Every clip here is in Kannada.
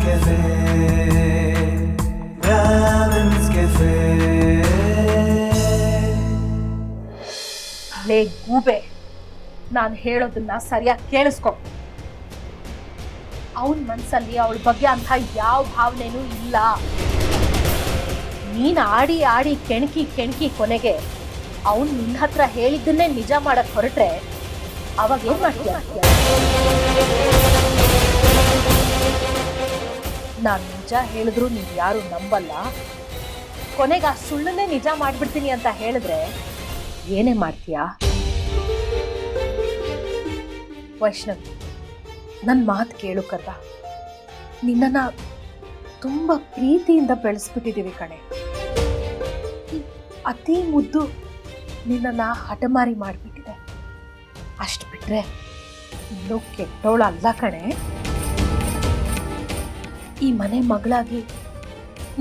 Cafe. Brahmins Cafe. ಲೇ ಗೂಬೆ, ನಾನು ಹೇಳೋದನ್ನ ಸರಿಯಾಗಿ ಕೇಳಿಸ್ಕೊ. ಅವನ ಮನಸ್ಸಲ್ಲಿ ಅವಳ ಬಗ್ಗೆ ಅಂತ ಯಾವ ಭಾವನೆನೂ ಇಲ್ಲ. ನೀನು ಆಡಿ ಆಡಿ ಕೆಣಕಿ ಕೊನೆಗೆ ಅವನು ನಿನ್ನ ಹತ್ರ ಹೇಳಿದ್ದನ್ನೇ ನಿಜ ಮಾಡಕ್ ಹೊರಟ್ರೆ ಅವಾಗ ಏನ್ ಮಾಡ್ತೀಯ? ನಾನು ನಿಜ ಹೇಳಿದ್ರು ನೀವು ಯಾರು ನಂಬಲ್ಲ. ಕೊನೆಗೆ ಆ ಸುಳ್ಳನ್ನೇ ನಿಜ ಮಾಡ್ಬಿಡ್ತೀನಿ ಅಂತ ಹೇಳಿದ್ರೆ ಏನೇ ಮಾಡ್ತೀಯಾ? ವೈಷ್ಣವಿ, ನನ್ನ ಮಾತು ಕೇಳು ಕರ್ದ. ನಿನ್ನನ್ನು ತುಂಬ ಪ್ರೀತಿಯಿಂದ ಬೆಳೆಸ್ಬಿಟ್ಟಿದ್ದೀವಿ ಕಣೆ. ಅತಿ ಮುದ್ದು ನಿನ್ನನ್ನು ಹಠಮಾರಿ ಮಾಡಿಬಿಟ್ಟಿದೆ. ಅಷ್ಟು ಬಿಟ್ಟರೆ ಇನ್ನೂ ಕೆಟ್ಟೋಳು ಅಲ್ಲ ಕಣೆ. ಈ ಮನೆ ಮಗಳಾಗಿ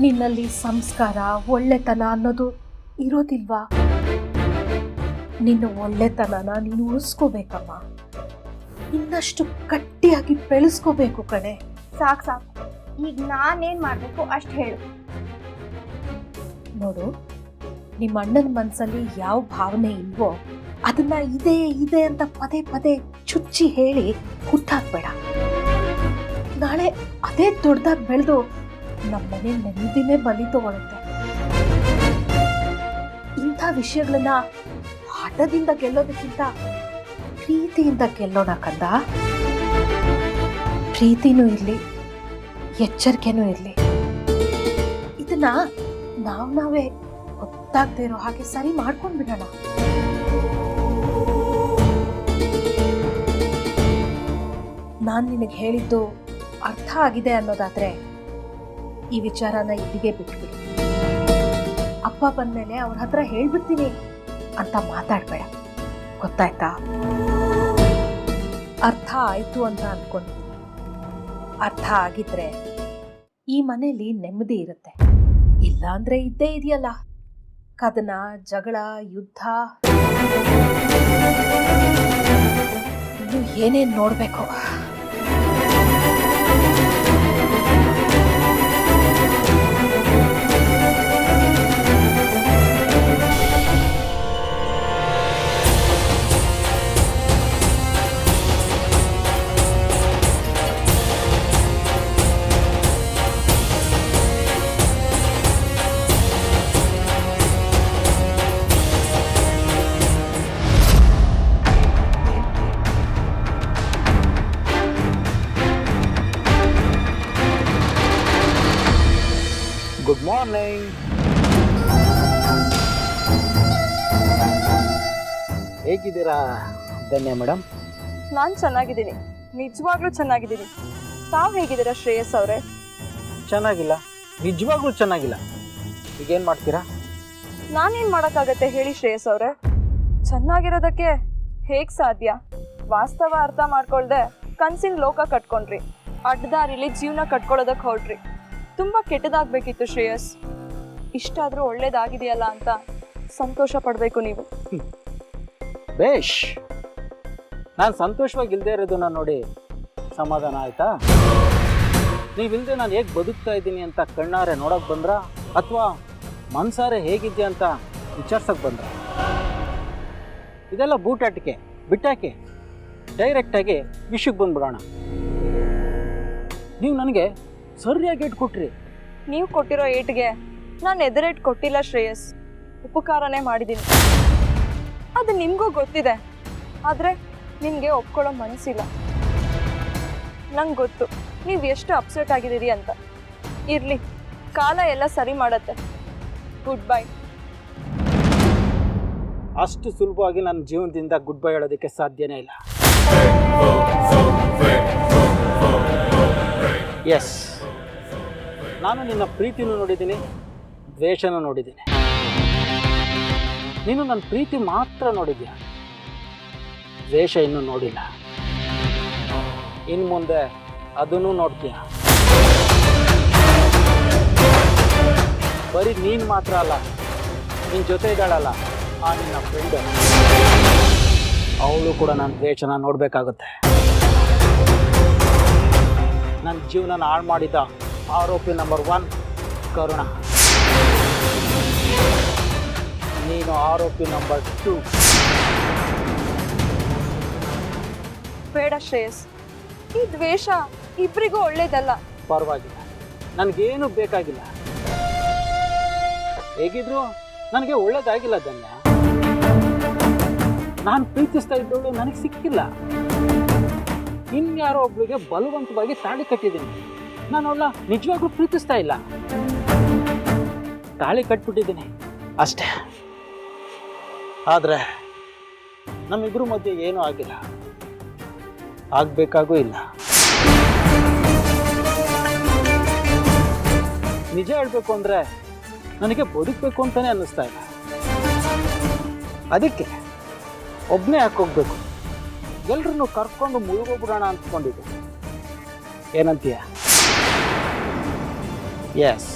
ನಿನ್ನಲ್ಲಿ ಸಂಸ್ಕಾರ, ಒಳ್ಳೆತನ ಅನ್ನೋದು ಇರೋದಿಲ್ವಾ? ನಿನ್ನ ಒಳ್ಳೆತನನ ನೀನು ಉಳಿಸ್ಕೋಬೇಕಮ್ಮ. ಇನ್ನಷ್ಟು ಗಟ್ಟಿಯಾಗಿ ಬೆಳೆಸ್ಕೋಬೇಕು ಕಣೆ. ಸಾಕು, ಈಗ ನಾನೇನ್ ಮಾಡ್ಬೇಕು ಅಷ್ಟು ಹೇಳು. ನೋಡು, ನಿಮ್ಮ ಅಣ್ಣನ ಮನಸ್ಸಲ್ಲಿ ಯಾವ ಭಾವನೆ ಇಲ್ವೋ ಅದನ್ನ ಇದೆ ಅಂತ ಪದೇ ಪದೇ ಚುಚ್ಚಿ ಹೇಳಿ ಹುಟ್ಟಾಕ್ಬೇಡ. ನಾಳೆ ಅದೇ ದೊಡ್ಡದಾಗಿ ಬೆಳೆದು ನಮ್ಮನೆ ನೆಮ್ಮದಿನೇ ಬಲಿ ತಗೊಳುತ್ತೆ. ಇಂಥ ವಿಷಯಗಳನ್ನ ಹಠದಿಂದ ಗೆಲ್ಲೋದಕ್ಕಿಂತ ಪ್ರೀತಿಯಿಂದ ಗೆಲ್ಲೋಣ ಕಂದ. ಪ್ರೀತಿನೂ ಇರಲಿ, ಎಚ್ಚರಿಕೆನೂ ಇರಲಿ. ಇದನ್ನ ನಾವೇ ಗೊತ್ತಾಗದೇ ಇರೋ ಹಾಗೆ ಸರಿ ಮಾಡ್ಕೊಂಡು ಬಿಡೋಣ. ನಾನು ನಿನಗೆ ಹೇಳಿದ್ದು ಅರ್ಥ ಆಗಿದೆ ಅನ್ನೋದಾದ್ರೆ ಈ ವಿಚಾರನ ಇಲ್ಲಿಗೆ ಬಿಟ್ಬಿಡು. ಅಪ್ಪ ಬಂದ್ಮೇಲೆ ಅವ್ರ ಹತ್ರ ಹೇಳ್ಬಿಡ್ತೀನಿ ಅಂತ ಮಾತಾಡ್ಬೇಡ, ಗೊತ್ತಾಯ್ತಾ? ಅರ್ಥ ಆಯ್ತು ಅಂತ ಅನ್ಕೊಂಡಿದ್ದೀನಿ. ಅರ್ಥ ಆಗಿದ್ರೆ ಈ ಮನೇಲಿ ನೆಮ್ಮದಿ ಇರುತ್ತೆ. ಇಲ್ಲ ಅಂದ್ರೆ ಇದ್ದೇ ಇದೆಯಲ್ಲ, ಕದನ, ಜಗಳ, ಯುದ್ಧ, ಇನ್ನು ಏನೇನ್ ನೋಡ್ಬೇಕು. Good morning. ಹೇಗಿದ್ದೀರಾ ಧನ್ಯ ಮೇಡಮ್? ನಾನು ಚೆನ್ನಾಗಿದ್ದೀನಿ, ನಿಜವಾಗ್ಲೂ ಚೆನ್ನಾಗಿದ್ದೀನಿ. ತಾವು ಹೇಗಿದ್ದೀರಾ ಶ್ರೇಯಸ್ ಅವರೇ? ಚೆನ್ನಾಗಿಲ್ಲ, ನಿಜವಾಗ್ಲೂ ಚೆನ್ನಾಗಿಲ್ಲ. ಈಗೇನು ಮಾಡ್ತೀರಾ? ನಾನೇನು ಮಾಡೋಕ್ಕಾಗತ್ತೆ ಹೇಳಿ ಶ್ರೇಯಸ್ ಅವರೇ? ಚೆನ್ನಾಗಿರೋದಕ್ಕೆ ಹೇಗೆ ಸಾಧ್ಯ? ವಾಸ್ತವ ಅರ್ಥ ಮಾಡ್ಕೊಳ್ದೆ ಕನ್ಸಿನ ಲೋಕ ಕಟ್ಕೊಂಡ್ರಿ, ಅಡ್ಡದಾರಿಲಿ ಜೀವನ ಕಟ್ಕೊಳ್ಳೋದಕ್ಕೆ ಹೊರಟ್ರಿ. ತುಂಬ ಕೆಟ್ಟದಾಗಬೇಕಿತ್ತು ಶ್ರೇಯಸ್. ಇಷ್ಟಾದರೂ ಒಳ್ಳೇದಾಗಿದೆಯಲ್ಲ ಅಂತ ಸಂತೋಷ ಪಡಬೇಕು ನೀವು. ಬೇಷ್, ನಾನು ಸಂತೋಷವಾಗಿಲ್ಲದೆ ಇರೋದನ್ನ ನೋಡಿ ಸಮಾಧಾನ ಆಯ್ತಾ? ನೀವಿಲ್ಲದೆ ನಾನು ಹೇಗೆ ಬದುಕ್ತಾ ಇದ್ದೀನಿ ಅಂತ ಕಣ್ಣಾರೆ ನೋಡೋಕೆ ಬಂದ್ರಾ, ಅಥವಾ ಮನ್ಸಾರೆ ಹೇಗಿದ್ಯಾ ಅಂತ ವಿಚಾರ್ಸಕ್ಕೆ ಬಂದ್ರ? ಇದೆಲ್ಲ ಬೂಟಾಟಿಕೆ ಬಿಟ್ಟಾಕೆ ಡೈರೆಕ್ಟಾಗಿ ವಿಷಯಕ್ಕೆ ಬಂದ್ಬಿಡೋಣ. ನೀವು ನನಗೆ ಸರಿಯಾಗಿ ಏಟು ಕೊಟ್ರಿ. ನೀವು ಕೊಟ್ಟಿರೋ ಏಟಿಗೆ ನಾನು ಎದುರೇಟ್ ಕೊಟ್ಟಿಲ್ಲ ಶ್ರೇಯಸ್, ಉಪಕಾರನೇ ಮಾಡಿದ್ದೀನಿ. ಅದು ನಿಮಗೂ ಗೊತ್ತಿದೆ, ಆದರೆ ನಿಮಗೆ ಒಪ್ಕೊಳ್ಳೋ ಮನಸ್ಸಿಲ್ಲ. ನಂಗೆ ಗೊತ್ತು ನೀವು ಎಷ್ಟು ಅಪ್ಸೆಟ್ ಆಗಿದ್ದೀರಿ ಅಂತ. ಇರಲಿ, ಕಾಲ ಎಲ್ಲ ಸರಿ ಮಾಡತ್ತೆ. Good bye. ಅಷ್ಟು ಸುಲಭವಾಗಿ ನನ್ನ ಜೀವನದಿಂದ ಗುಡ್ ಬೈ ಹೇಳೋದಕ್ಕೆ ಸಾಧ್ಯನೇ ಇಲ್ಲ. ಎಸ್, ನಾನು ನಿನ್ನ ಪ್ರೀತಿನೂ ನೋಡಿದ್ದೀನಿ, ದ್ವೇಷನೂ ನೋಡಿದ್ದೀನಿ. ನೀನು ನನ್ನ ಪ್ರೀತಿ ಮಾತ್ರ ನೋಡಿದ್ಯಾ, ದ್ವೇಷ ಇನ್ನೂ ನೋಡಿಲ್ಲ. ಇನ್ನು ಮುಂದೆ ಅದನ್ನು ನೋಡ್ತೀಯ. ಬರೀ ನೀನು ಮಾತ್ರ ಅಲ್ಲ, ನಿನ್ನ ಜೊತೆ ಇದ್ದಾಳಲ್ಲ ಆ ನಿನ್ನ ಫ್ರೆಂಡ್, ಅವಳು ಕೂಡ ನನ್ನ ದ್ವೇಷನ ನೋಡಬೇಕಾಗುತ್ತೆ. ನನ್ನ ಜೀವನ ಹಾಳು ಮಾಡಿದ ಆರೋಪಿ ನಂಬರ್ 1 ಕರುಣ. ನೀನು ಆರೋಪಿ ನಂಬರ್ 2. ಬೇಡ ಶ್ರೇಯಸ್, ಈ ದ್ವೇಷ ಇಬ್ಬರಿಗೂ ಒಳ್ಳೇದಲ್ಲ. ಪರವಾಗಿಲ್ಲ, ನನಗೇನು ಬೇಕಾಗಿಲ್ಲ. ಹೇಗಿದ್ರು ನನಗೆ ಒಳ್ಳೇದಾಗಿಲ್ಲ ಧನ್ಯ. ನಾನು ಪ್ರೀತಿಸ್ತಾ ಇದ್ದವಳು ನನಗೆ ಸಿಕ್ಕಿಲ್ಲ. ಇನ್ಯಾರೋ ಒಬ್ಳಿಗೆ ಬಲವಂತವಾಗಿ ತಾಳಿ ಕಟ್ಟಿದ್ದೀನಿ. ನಾನು ಅವಳ ನಿಜವಾಗ್ಲೂ ಪ್ರೀತಿಸ್ತಾ ಇಲ್ಲ. ತಾಳಿ ಕಟ್ಬಿಟ್ಟಿದ್ದೀನಿ ಅಷ್ಟೇ. ಆದರೆ ನಮ್ಮಿಬ್ರು ಮಧ್ಯೆ ಏನೂ ಆಗಿಲ್ಲ, ಆಗ್ಬೇಕಾಗೂ ಇಲ್ಲ. ನಿಜ ಹೇಳ್ಬೇಕು ಅಂದ್ರೆ ನನಗೆ ಬದುಕಬೇಕು ಅಂತಾನೆ ಅನ್ನಿಸ್ತಾ ಇಲ್ಲ. ಅದಕ್ಕೆ ಒಬ್ಬನೇ ಹಾಕೋಗ್ಬೇಕು, ಎಲ್ರನ್ನೂ ಕರ್ಕೊಂಡು ಮುಳುಗೋಗ್ಬಿಡೋಣ ಅಂದ್ಕೊಂಡಿದ್ದೆ. ಏನಂತೀಯ? ಎಸ್,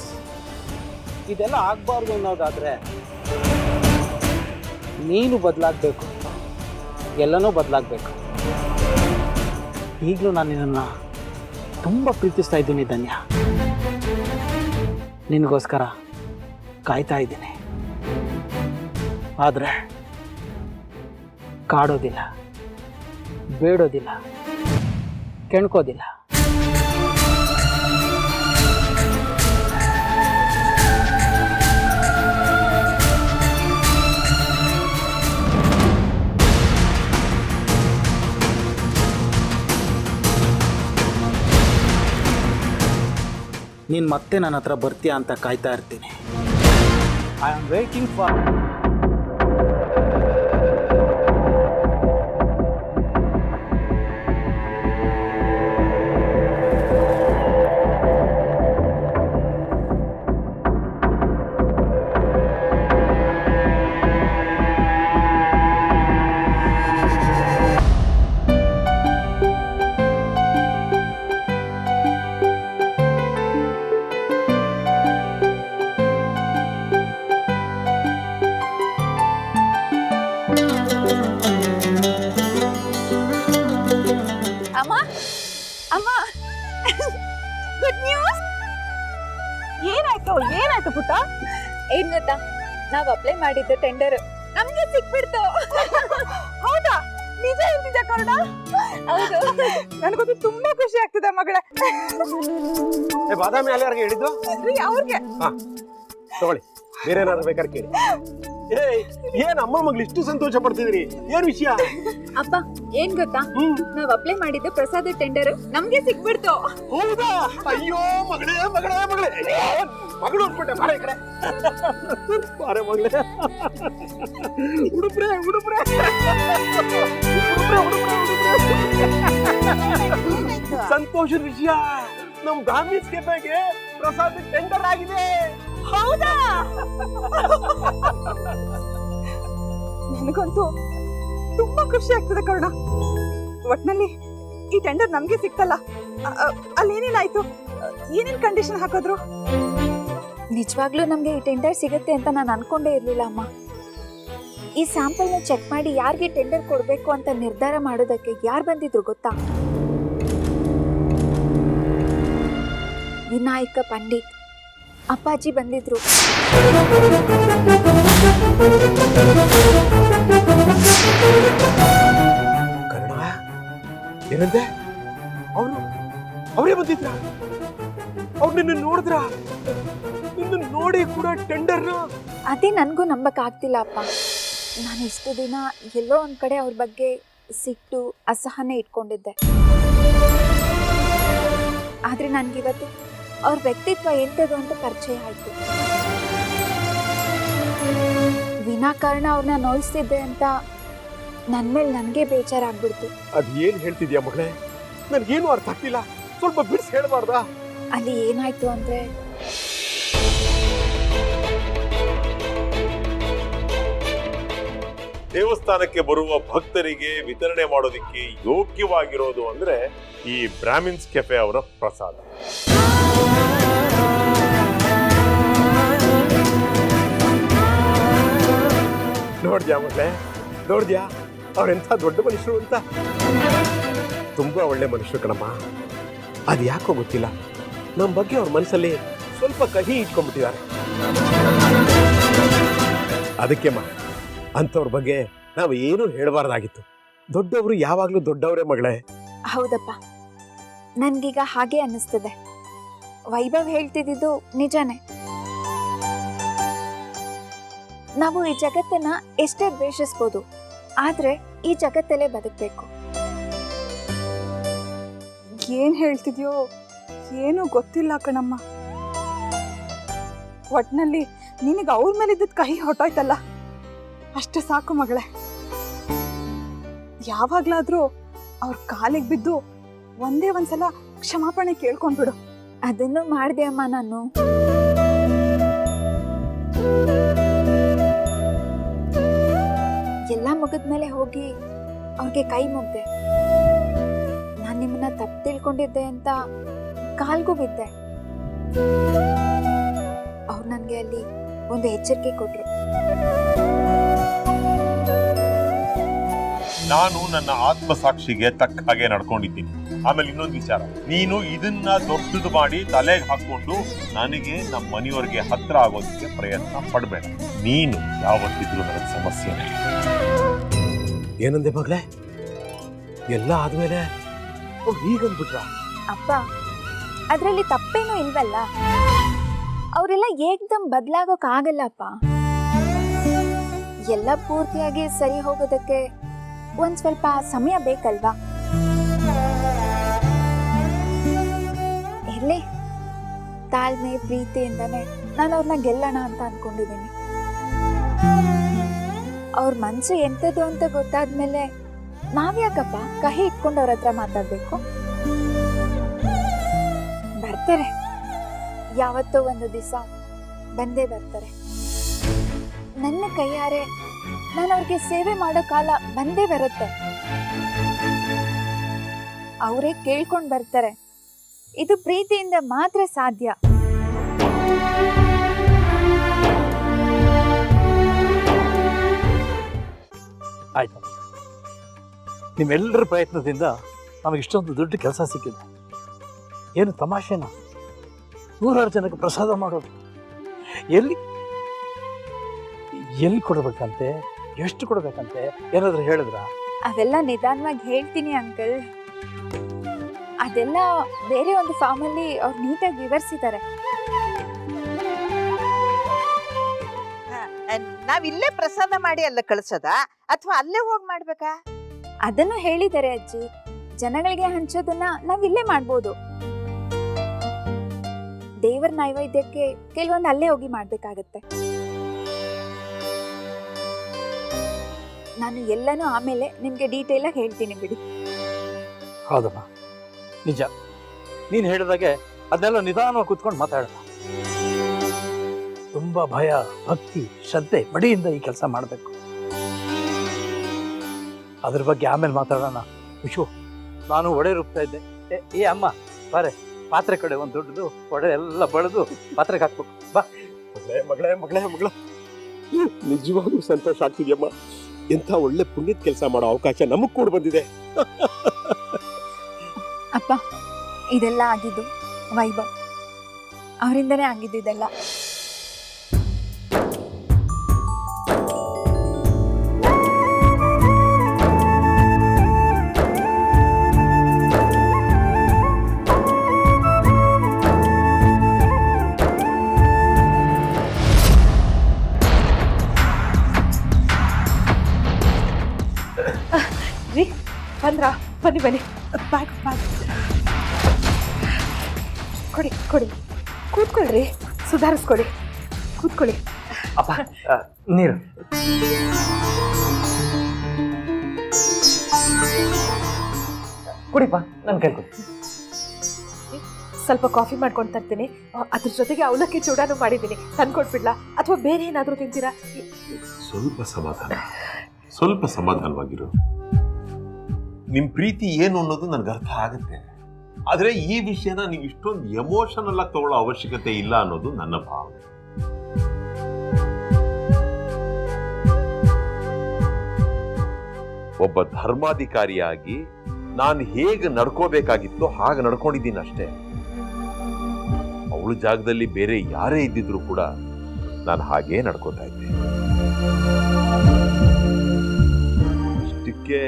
ಇದೆಲ್ಲ ಆಗ್ಬಾರ್ದು ಅನ್ನೋದಾದ್ರೆ ನೀನು ಬದಲಾಗಬೇಕು, ಎಲ್ಲನೂ ಬದಲಾಗಬೇಕು. ಈಗಲೂ ನಾನು ನಿನ್ನನ್ನು ತುಂಬ ಪ್ರೀತಿಸ್ತಾ ಇದ್ದೀನಿ ಧನ್ಯ. ನಿನಗೋಸ್ಕರ ಕಾಯ್ತಾ ಇದ್ದೀನಿ. ಆದರೆ ಕಾಡೋದಿಲ್ಲ, ಬೇಡೋದಿಲ್ಲ, ಕೆಣ್ಕೋದಿಲ್ಲ. ನೀನು ಮತ್ತೆ ನನ್ನ ಹತ್ರ ಬರ್ತೀಯಾ ಅಂತ ಕಾಯ್ತಾ ಇರ್ತೀನಿ. I am waiting for. ಅಮ್ಮ ಅಮ್ಮ, ಗುಡ್ ನ್ಯೂಸ್. ಏನಾಯ್ತು ಪುಟ್ಟ? ಏನ್ ಗೊತ್ತಾ, ನಾವ್ ಅಪ್ಲೈ ಮಾಡಿದ್ದು ಟೆಂಡರ್ ನಮ್ಗೆ ಸಿಕ್ಬಿಡ್ತು. ಹೌದಾ? ನಿಜ ಹೇಳ್ತಿದ್ಯಾ ಕರುಣ? ಹೌದು. ನನಗಂತೂ ತುಂಬಾ ಖುಷಿ ಆಗ್ತಿದೆ ಮಗಳೇ. ಬಾದಾಮಿ ಅಲ್ಲಿವರೆಗೆ ಹೇಳಿದ್ದು ಅವ್ರಿಗೆ ತಗೊಳ್ಳಿ, ಬೇರೆ ಏನಾದ್ರು ಬೇಕಾದ್ರೆ ಕೇಳಿ. ಏನ್ ಅಮ್ಮ ಮಗಳು ಇಷ್ಟು ಸಂತೋಷ ಪಡ್ತಿದ್ರಿ? ಏನ್ ವಿಷಯ? ಅಪ್ಪ, ಏನ್ ಗೊತ್ತಾ, ನಾವ್ ಅಪ್ಲೈ ಮಾಡಿದ್ದು ಪ್ರಸಾದ ಟೆಂಡರ್ ನಮ್ಗೆ ಸಿಕ್ಬಿಡ್ತು. ಹೌದಾ? ಅಯ್ಯೋ ಮಗಳೇ ಮಗಳೇ ಮಗಳೇ, ಮಗಳು ಅನ್ಕೊಂಡೆ. ಬಾರೆ ಈ ಕಡೆ, ಬಾರೆ ಮಗಳೇ. ಉಡುಪ್ರೆ ಉಡುಪ್ರೆ ಸಂತೋಷದ ವಿಷಯ. ನಮ್ ಬ್ರಾಹ್ಮಿನ್ಸ್ ಕೆಫೆಗೆ ಪ್ರಸಾದ ಟೆಂಡರ್ ಆಗಿದೆ. ಹೌದಾ? ನನಗಂತೂ ತುಂಬಾ ಖುಷಿ ಆಗ್ತದೆ ಕರುಣ. ಒಟ್ನಲ್ಲಿ ಈ ಟೆಂಡರ್ ನಮ್ಗೆ ಸಿಕ್ತಲ್ಲ. ಅಲ್ಲಿ ಏನೇನಾಯ್ತು, ಏನೇನ್ ಕಂಡೀಷನ್ ಹಾಕಿದ್ರು? ನಿಜವಾಗ್ಲೂ ನಮ್ಗೆ ಈ ಟೆಂಡರ್ ಸಿಗುತ್ತೆ ಅಂತ ನಾನು ಅನ್ಕೊಂಡೇ ಇರ್ಲಿಲ್ಲ ಅಮ್ಮ. ಈ ಸ್ಯಾಂಪಲ್ ನ ಚೆಕ್ ಮಾಡಿ ಯಾರಿಗೆ ಟೆಂಡರ್ ಕೊಡ್ಬೇಕು ಅಂತ ನಿರ್ಧಾರ ಮಾಡೋದಕ್ಕೆ ಯಾರು ಬಂದಿದ್ರು ಗೊತ್ತಾ? ವಿನಾಯಕ ಪಂಡಿತ್ ಅಪ್ಪಾಜಿ ಬಂದಿದ್ರು. ಕರ್ಣ, ಏನಂತೆ? ಅವರೇ ಬಂದಿದ್ರ? ಅವ್ರು ನಿನ್ನ ನೋಡಿದ್ರ? ನಿನ್ನ ನೋಡಿ ಕೂಡ ಟೆಂಡರ್ನ? ಅದೇ ನನಗೂ ನಂಬಕ್ ಆಗ್ತಿಲ್ಲ ಅಪ್ಪ. ನಾನು ಇಷ್ಟು ದಿನ ಎಲ್ಲೋ ಒಂದ್ ಕಡೆ ಅವ್ರ ಬಗ್ಗೆ ಸಿಟ್ಟು ಅಸಹನೆ ಇಟ್ಕೊಂಡಿದ್ದೆ. ಆದ್ರೆ ನನ್ಗಿವತ್ತು ಅವ್ರ ವ್ಯಕ್ತಿತ್ವ ಎಂತದು ಅಂತ ಪರಿಚಯ ಆಯ್ತು. ವಿನಾಕಾರಣ ಅವ್ರನ್ನ ನೋಯಿಸ್ತಿದ್ದೆ ಅಂತ ನನ್ ಮೇಲೆ ನನಗೆ ಬೇಜಾರಾಗ್ಬಿಡ್ತು. ಅದ್ ಏನ್ ಹೇಳ್ತಿದ್ಯಾ ಮಗಳೇ? ನನ್ಗೇನು ಅರ್ಥ ಆಗ್ತಿಲ್ಲ. ಸ್ವಲ್ಪ ಬಿಡಿಸಿ ಹೇಳ್ಬಾರ್ದಾ? ಅಲ್ಲಿ ಏನಾಯ್ತು ಅಂದ್ರೆ, ದೇವಸ್ಥಾನಕ್ಕೆ ಬರುವ ಭಕ್ತರಿಗೆ ವಿತರಣೆ ಮಾಡೋದಿಕ್ಕೆ ಯೋಗ್ಯವಾಗಿರೋದು ಅಂದ್ರೆ ಈ ಬ್ರಾಹ್ಮಿನ್ಸ್ ಕೆಫೆ ಅವರ ಪ್ರಸಾದ. ನೋಡ್ದ್ಯಾ ಮಗಳೇ, ನೋಡ್ದ್ಯಾ ಅವ್ರೆಂಥ ದೊಡ್ಡ ಮನುಷ್ಯರು ಅಂತ? ತುಂಬಾ ಒಳ್ಳೆ ಮನುಷ್ಯರು ಕಣಮ್ಮ. ಅದು ಯಾಕೋ ಗೊತ್ತಿಲ್ಲ, ನಮ್ಮ ಬಗ್ಗೆ ಅವ್ರ ಮನಸ್ಸಲ್ಲಿ ಸ್ವಲ್ಪ ಕಹಿ ಇಟ್ಕೊಂಡ್ಬಿಟ್ಟಿದ್ದಾರೆ. ಅದಕ್ಕೆ ಅಂಥವ್ರ ಬಗ್ಗೆ ನಾವು ಏನೂ ಹೇಳಬಾರ್ದಾಗಿತ್ತು. ದೊಡ್ಡವರು ಯಾವಾಗಲೂ ದೊಡ್ಡವರೇ ಮಗಳೇ. ಹೌದಪ್ಪ, ನನ್ಗೀಗ ಹಾಗೆ ಅನ್ನಿಸ್ತದೆ. ವೈಭವ್ ಹೇಳ್ತಿದ್ದು ನಿಜಾನೇ. ನಾವು ಈ ಜಗತ್ತನ್ನ ಎಷ್ಟೇ ದ್ವೇಷಿಸ್ಬೋದು, ಆದ್ರೆ ಈ ಜಗತ್ತಲ್ಲೇ ಬದುಕಬೇಕು. ಏನ್ ಹೇಳ್ತಿದ್ಯೋ ಏನೂ ಗೊತ್ತಿಲ್ಲ ಕಣಮ್ಮ. ಒಟ್ನಲ್ಲಿ ನಿನಗೆ ಅವ್ರ ಮೇಲೆ ಇದ್ದದ್ ಕಹಿ ಹೊಟ್ಟೋಯ್ತಲ್ಲ, ಅಷ್ಟೇ ಸಾಕು ಮಗಳೇ. ಯಾವಾಗ್ಲಾದ್ರೂ ಅವ್ರ ಕಾಲಿಗೆ ಬಿದ್ದು ಒಂದೇ ಒಂದ್ಸಲ ಕ್ಷಮಾಪಣೆ ಕೇಳ್ಕೊಂಡ್ಬಿಡು. ಅದನ್ನು ಮಾಡಿದೆ ಅಮ್ಮ ನಾನು. ಎಲ್ಲ ಮುಗಿದ್ಮೇಲೆ ಹೋಗಿ ಅವ್ರಿಗೆ ಕೈ ಮುಗ್ದೆ. ನಾನು ನಿಮ್ಮನ್ನ ತಪ್ಪು ತಿಳ್ಕೊಂಡಿದ್ದೆ ಅಂತ ಕಾಲ್ಗೂ ಬಿದ್ದೆ. ಅವ್ರು ನನಗೆ ಅಲ್ಲಿ ಒಂದು ಎಚ್ಚರಿಕೆ ಕೊಟ್ರು. ನಾನು ನನ್ನ ಆತ್ಮಸಾಕ್ಷಿಗೆ ತಕ್ಕ ಹಾಗೆ ನಡ್ಕೊಂಡಿದ್ದೀನಿ. ಆಮೇಲೆ ಇನ್ನೊಂದು ವಿಚಾರ, ನೀನು ಇದನ್ನ ದೊಡ್ಡದು ಮಾಡಿ ತಲೆಗೆ ಹಾಕೊಂಡು ನನಗೆ ನಮ್ಮ ಮನೆಯವರಿಗೆ ಹತ್ರ ಆಗೋದಕ್ಕೆ ಪ್ರಯತ್ನ ಪಡಬೇಡ. ನೀನು ಯಾವತ್ತಿದ್ರು ನನಗೆ ಸಮಸ್ಯೆನೇ. ಏನಂದೆ ಮಗಳೇ? ಎಲ್ಲ ಆದ್ಮೇಲೆ ಹೀಗಂದ್ಬಿಟ್ರ? ಅಪ್ಪ, ಅದ್ರಲ್ಲಿ ತಪ್ಪೇನೂ ಇಲ್ವಲ್ಲ. ಅವರೆಲ್ಲ ಏಕ್ದಮ್ ಬದಲಾಗೋಕ್ ಆಗಲ್ಲಪ್ಪ. ಎಲ್ಲ ಪೂರ್ತಿಯಾಗಿ ಸರಿ ಹೋಗೋದಕ್ಕೆ ಒಂದ್ ಸ್ವಲ್ಪ ಸಮಯ ಬೇಕಲ್ವಾ? ಇರ್ಲಿ, ತಾಳ್ಮೆ ಪ್ರೀತಿಯಿಂದಾನೆ ನಾನು ಅವ್ರನ್ನ ಗೆಲ್ಲೋಣ ಅಂತ ಅನ್ಕೊಂಡಿದ್ದೀನಿ. ಅವ್ರ ಮನ್ಸು ಎಂತದ್ದು ಅಂತ ಗೊತ್ತಾದ್ಮೇಲೆ ನಾವ್ಯಾಕಪ್ಪ ಕಹಿ ಇಟ್ಕೊಂಡು ಅವ್ರ ಹತ್ರ ಮಾತಾಡ್ಬೇಕು? ಬರ್ತಾರೆ, ಯಾವತ್ತೋ ಒಂದು ದಿವಸ ಬಂದೇ ಬರ್ತಾರೆ. ನನ್ನ ಕೈಯಾರೆ ನಾನು ಅವ್ರಿಗೆ ಸೇವೆ ಮಾಡೋ ಕಾಲ ಬಂದೇ ಬರುತ್ತೆ. ಅವರೇ ಕೇಳ್ಕೊಂಡ್ ಬರ್ತಾರೆ. ಇದು ಪ್ರೀತಿಯಿಂದ ಮಾತ್ರ ಸಾಧ್ಯ. ಆಯ್ತು, ನಿಮ್ಮೆಲ್ಲರ ಪ್ರಯತ್ನದಿಂದ ನಮಗೆ ಇಷ್ಟೊಂದು ದೊಡ್ಡ ಕೆಲಸ ಸಿಕ್ಕಿದೆ. ಏನು ತಮಾಷೆನ? 100 ಜನಕ್ಕೆ ಪ್ರಸಾದ ಮಾಡೋದು. ಎಲ್ಲಿ ಕೊಡಬೇಕಂತೆ, ಎಷ್ಟು ಕೊಡಬೇಕಂತೆ ಏನಾದರೂ ಹೇಳಿದ್ರ? ಅವೆಲ್ಲ ನಿಧಾನವಾಗಿ ಹೇಳ್ತೀನಿ ಅಂಕಲ್. ಅದೆಲ್ಲ ಬೇರೆ ಒಂದು ಫಾರ್ಮಲ್ಲಿ ಅವ್ರು ನೀಟಾಗಿ ವಿವರಿಸಿದ್ದಾರೆ. ನಾವಿಲ್ಲೇ ಪ್ರಸಾದ ಮಾಡಿ ಅಲ್ಲ ಕಳ್ಸೋದ ಅಥವಾ ಅಲ್ಲೇ ಹೋಗಿ ಮಾಡ್ಬೇಕಾ? ಅದನ್ನು ಹೇಳಿದ್ದಾರೆ ಅಜ್ಜಿ. ಜನಗಳಿಗೆ ಹಂಚೋದನ್ನ ನಾವಿಲ್ಲೇ ಮಾಡ್ಬೋದು. ದೇವರ ನೈವೇದ್ಯಕ್ಕೆ ಕೆಲವೊಂದು ಅಲ್ಲೇ ಹೋಗಿ ಮಾಡ್ಬೇಕಾಗತ್ತೆ. ನಾನು ಎಲ್ಲನೂ ಆಮೇಲೆ ನಿಮ್ಗೆ ಡೀಟೇಲ್ ಆಗಿ ಹೇಳ್ತೀನಿ ಬಿಡಿ. ಹೌದಮ್ಮ, ನಿಜ. ನೀನು ಹೇಳಿದಾಗೆ ಅದನ್ನೆಲ್ಲ ನಿಧಾನವಾಗಿ ಕೂತ್ಕೊಂಡು ಮಾತಾಡೋಣ. ತುಂಬಾ ಭಯ, ಭಕ್ತಿ, ಶ್ರದ್ಧೆ, ಮಡಿಯಿಂದ ಈ ಕೆಲಸ ಮಾಡಬೇಕು. ಅದ್ರ ಬಗ್ಗೆ ಆಮೇಲೆ ಮಾತಾಡೋಣ. ವಿಶು, ನಾನು ಒಡೆ ರುಬ್ತಾ ಇದ್ದೆ. ಏ ಅಮ್ಮ, ಬಾರೆ, ಪಾತ್ರೆ ಕಡೆ ಒಂದು ದೊಡ್ಡದು ಒಡೆ ಎಲ್ಲ ಬಳೆದು ಪಾತ್ರೆಗೆ ಹಾಕ್ಬೇಕು. ಬಾ ಮಗಳೇ ಮಗಳೇ ಮಗಳ, ನಿಜವಾಗ್ಲೂ ಸಂತೋಷ ಆಗ್ತಿದ್ಯಮ್ಮ. ಎಂಥ ಒಳ್ಳೆ ಪುಣ್ಯದ ಕೆಲಸ ಮಾಡೋ ಅವಕಾಶ ನಮಗ್ ಕೂಡ ಬಂದಿದೆ. ಅಪ್ಪ, ಇದೆಲ್ಲ ಆಗಿದ್ದು ವೈಭವ್ ಅವರಿಂದನೇ ಆಗಿದ್ದು ಇದೆಲ್ಲ. ರೀ, ಬಂದ್ರಾ? ಬನ್ನಿ ಬನ್ನಿ. ಬ್ಯಾಗ್ ಬ್ಯಾಗ್ ಕೊಡಿ ಕೊಡಿ. ಕೂತ್ಕೊಳ್ರಿ, ಸುಧಾರಿಸ್ಕೊಡಿ. ಕೂತ್ಕೊಳ್ಳಿ. ಅಪ್ಪ, ನೀರು. ಕುಡಿಪ್ಪ, ನನ್ನ ಕೈ ಕೊಡಿ. ಸ್ವಲ್ಪ ಕಾಫಿ ಮಾಡ್ಕೊಂಡು ತರ್ತೀನಿ. ಅದ್ರ ಜೊತೆಗೆ ಅವಲಕ್ಕಿ ಚೂಡಾನು ಮಾಡಿದ್ದೀನಿ, ತಂದ್ಕೊಟ್ಬಿಡ್ಲಾ ಅಥವಾ ಬೇರೆ ಏನಾದರೂ ತಿಂತೀರಾ? ಸ್ವಲ್ಪ ಸಮಾಧಾನವಾಗಿರು. ನಿಮ್ ಪ್ರೀತಿ ಏನು ಅನ್ನೋದು ನನ್ಗೆ ಅರ್ಥ ಆಗುತ್ತೆ. ಆದ್ರೆ ಈ ವಿಷಯನ ನೀವು ಇಷ್ಟೊಂದು ಎಮೋಷನಲ್ ಆಗಿ ತಗೊಳ್ಳೋ ಅವಶ್ಯಕತೆ ಇಲ್ಲ ಅನ್ನೋದು ನನ್ನ ಭಾವನೆ. ಒಬ್ಬ ಧರ್ಮಾಧಿಕಾರಿಯಾಗಿ ನಾನು ಹೇಗೆ ನಡ್ಕೋಬೇಕಾಗಿತ್ತೋ ಹಾಗೆ ನಡ್ಕೊಂಡಿದ್ದೀನಿ ಅಷ್ಟೇ. ಅವಳ ಜಾಗದಲ್ಲಿ ಬೇರೆ ಯಾರೇ ಇದ್ದಿದ್ರು ಕೂಡ ನಾನು ಹಾಗೇ ನಡ್ಕೋತಾ ಇದ್ದೆ. ಅಷ್ಟಕ್ಕೆ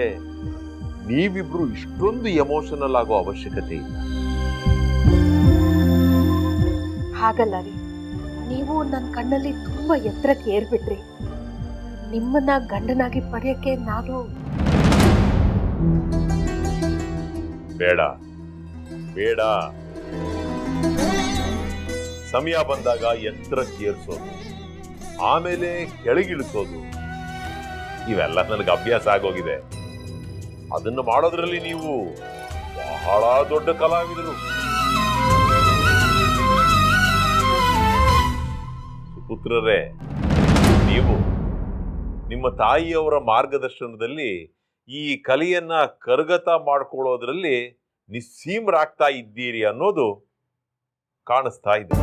ನೀವಿಬ್ರು ಇಷ್ಟೊಂದು ಎಮೋಷನಲ್ ಆಗೋ ಅವಶ್ಯಕತೆ ಇಲ್ಲ. ಹಾಗಲ್ಲ ರೀ, ನೀವು ನನ್ನ ಕಣ್ಣಲ್ಲಿ ತುಂಬಾ ಎತ್ತರಕ್ಕೆ ಏರ್ಬಿಟ್ರಿ. ನಿಮ್ಮನ್ನ ಗಂಡನಾಗಿ ಪಡೆಯಕ್ಕೆ ನಾನು ಬೇಡ ಬೇಡ. ಸಮಯ ಬಂದಾಗ ಎತ್ತರಕ್ಕೆ ಏರ್ಸೋದು, ಆಮೇಲೆ ಕೆಳಗಿಳಿಸೋದು, ಇವೆಲ್ಲ ನನಗೆ ಅಭ್ಯಾಸ ಆಗೋಗಿದೆ. ಅದನ್ನು ಮಾಡೋದ್ರಲ್ಲಿ ನೀವು ಬಹಳ ದೊಡ್ಡ ಕಲಾವಿದರು. ಸುಪುತ್ರರೇ, ನೀವು ನಿಮ್ಮ ತಾಯಿಯವರ ಮಾರ್ಗದರ್ಶನದಲ್ಲಿ ಈ ಕಲೆಯನ್ನ ಕರಗತ ಮಾಡ್ಕೊಳ್ಳೋದ್ರಲ್ಲಿ ನಿಸ್ಸೀಮರಾಗ್ತಾ ಇದ್ದೀರಿ ಅನ್ನೋದು ಕಾಣಿಸ್ತಾ ಇದೆ.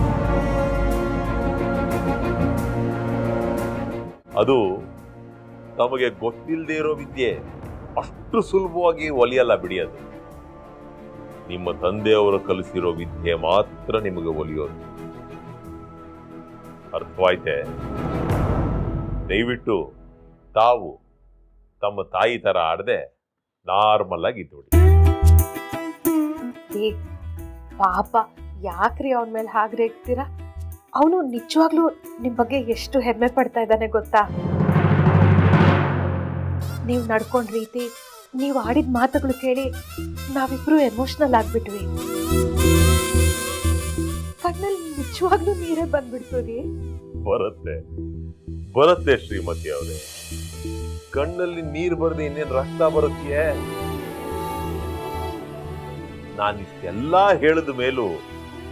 ಅದು ತಮಗೆ ಗೊತ್ತಿಲ್ಲದೆ ಇರೋ ವಿದ್ಯೆ ಅಷ್ಟು ಸುಲಭವಾಗಿ ಒಲಿಯಲ್ಲ ಬಿಡಿಯೋದು. ನಿಮ್ಮ ತಂದೆಯವರು ಕಲಿಸಿರೋ ವಿದ್ಯೆ ಮಾತ್ರ ನಿಮಗೆ ಒಲಿಯೋದು. ಅರ್ಥವಾಯ್ತೆ? ದಯವಿಟ್ಟು ತಾವು ತಮ್ಮ ತಾಯಿ ತರ ಆಡದೆ ನಾರ್ಮಲ್ ಆಗಿ ಇದ್ಬಿಡಿ. ಪಾಪ, ಯಾಕ್ರಿ ಅವನ ಮೇಲೆ ಹಾಗೆ ರೇಗ್ತೀರಾ? ಅವನು ನಿಜವಾಗ್ಲೂ ನಿಮ್ ಬಗ್ಗೆ ಎಷ್ಟು ಹೆಮ್ಮೆ ಪಡ್ತಾ ಇದ್ದಾನೆ ಗೊತ್ತಾ? ನೀವು ನಡ್ಕೊಂಡ್ ರೀತಿ, ನೀವು ಆಡಿದ ಮಾತುಗಳು ಕೇಳಿ ನಾವಿಬ್ರು ಎಮೋಷನಲ್ ಆಗ್ಬಿಟ್ವಿ. ಕಣ್ಣಲ್ಲಿ ನಿಜವಾಗ್ಲೂ ನೀರೇ ಬಂದ್ಬಿಡ್ತು ರೀ. ಬರುತ್ತೆ ಶ್ರೀಮತಿ ಅವರೇ. ಕಣ್ಣಲ್ಲಿ ನೀರು ಬರದೆ ಇನ್ನೇನು ರಕ್ತ ಬರುತ್ತೆಯೇ? ನಾನಿಷ್ಟೆಲ್ಲ ಹೇಳಿದ ಮೇಲೂ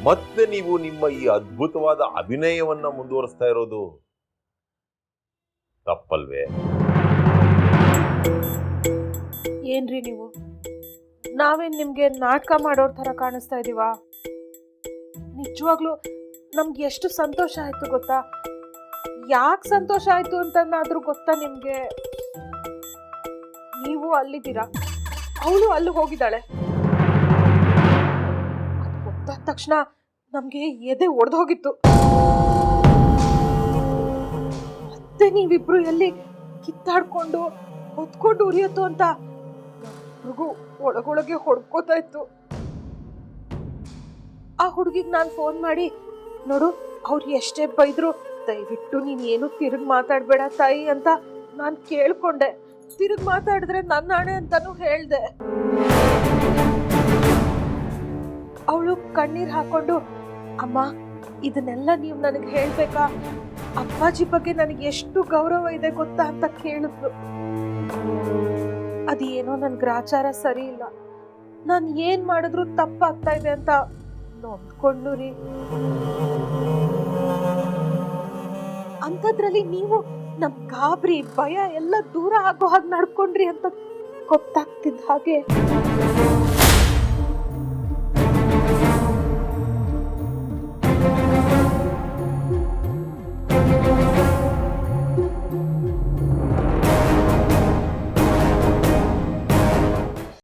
ಮತ್ತೆ ನೀವು ನಿಮ್ಮ ಈ ಅದ್ಭುತವಾದ ಅಭಿನಯವನ್ನ ಮುಂದುವರಿಸ್ತಾ ಇರೋದು ತಪ್ಪಲ್ವೇ? ಏನ್ರಿ ನೀವು, ನಾವೇನ್ ನಿಮ್ಗೆ ನಾಟಕ ಮಾಡೋರ್ ತರ ಕಾಣಿಸ್ತಾ ಇದೀವ? ನಿಜವಾಗ್ಲೂ ನಮ್ಗೆ ಎಷ್ಟು ಸಂತೋಷ ಆಯ್ತು ಗೊತ್ತಾ? ಯಾಕೆ ಸಂತೋಷ ಆಯ್ತು ಅಂತನಾದ್ರೂ ಗೊತ್ತಾ ನಿಮ್ಗೆ? ನೀವು ಅಲ್ಲಿದ್ದೀರಾ, ಅವಳು ಅಲ್ಲಿ ಹೋಗಿದ್ದಾಳೆ. ಅದು ಗೊತ್ತಾದ ತಕ್ಷಣ ನಮ್ಗೆ ಎದೆ ಒಡೆದು ಹೋಗಿತ್ತು. ಮತ್ತೆ ನೀವಿಬ್ರು ಎಲ್ಲಿ ಕಿತ್ತಾಡ್ಕೊಂಡು ಹೊತ್ಕೊಂಡು ಉರಿಯತ್ತು ಅಂತ ಹುಡುಗು ಒಳಗೊಳಗೆ ಹೊಡ್ಕೋತಾ ಇತ್ತು. ಆ ಹುಡುಗಿಗೆ ನಾನು ಫೋನ್ ಮಾಡಿ, ನೋಡು ಅವ್ರು ಎಷ್ಟೇ ಬೈದ್ರು ದಯವಿಟ್ಟು ನೀನ್ ಏನು ತಿರುಗಿ ಮಾತಾಡ್ಬೇಡ ತಾಯಿ ಅಂತ ನಾನು ಕೇಳ್ಕೊಂಡೆ. ತಿರುಗಿ ಮಾತಾಡಿದ್ರೆ ನನ್ನ ಹಣೆ ಅಂತಾನು ಹೇಳ್ದೆ. ಅವಳು ಕಣ್ಣೀರ್ ಹಾಕೊಂಡು, ಅಮ್ಮ ಇದನ್ನೆಲ್ಲ ನೀವು ನನಗೆ ಹೇಳ್ಬೇಕಾ? ಅಪ್ಪಾಜಿ ಬಗ್ಗೆ ನನಗೆ ಎಷ್ಟು ಗೌರವ ಇದೆ ಗೊತ್ತಾ ಅಂತ ಕೇಳಿದ್ರು. ಅದೇನೋ ನನ್ ಗ್ರಾಚಾರ ಸರಿ ಇಲ್ಲ, ನಾನು ಏನ್ ಮಾಡಿದ್ರು ತಪ್ಪಾಗ್ತಾ ಇದೆ ಅಂತ ನೊಂದ್ಕೊಂಡು ರೀ. ಅಂಥದ್ರಲ್ಲಿ ನೀವು ನಮ್ ಗಾಬರಿ ಭಯ ಎಲ್ಲ ದೂರ ಆಗೋ ಹಾಗೆ ನಡ್ಕೊಂಡ್ರಿ ಅಂತ ಗೊತ್ತಾಗ್ತಿದ್ದ ಹಾಗೆ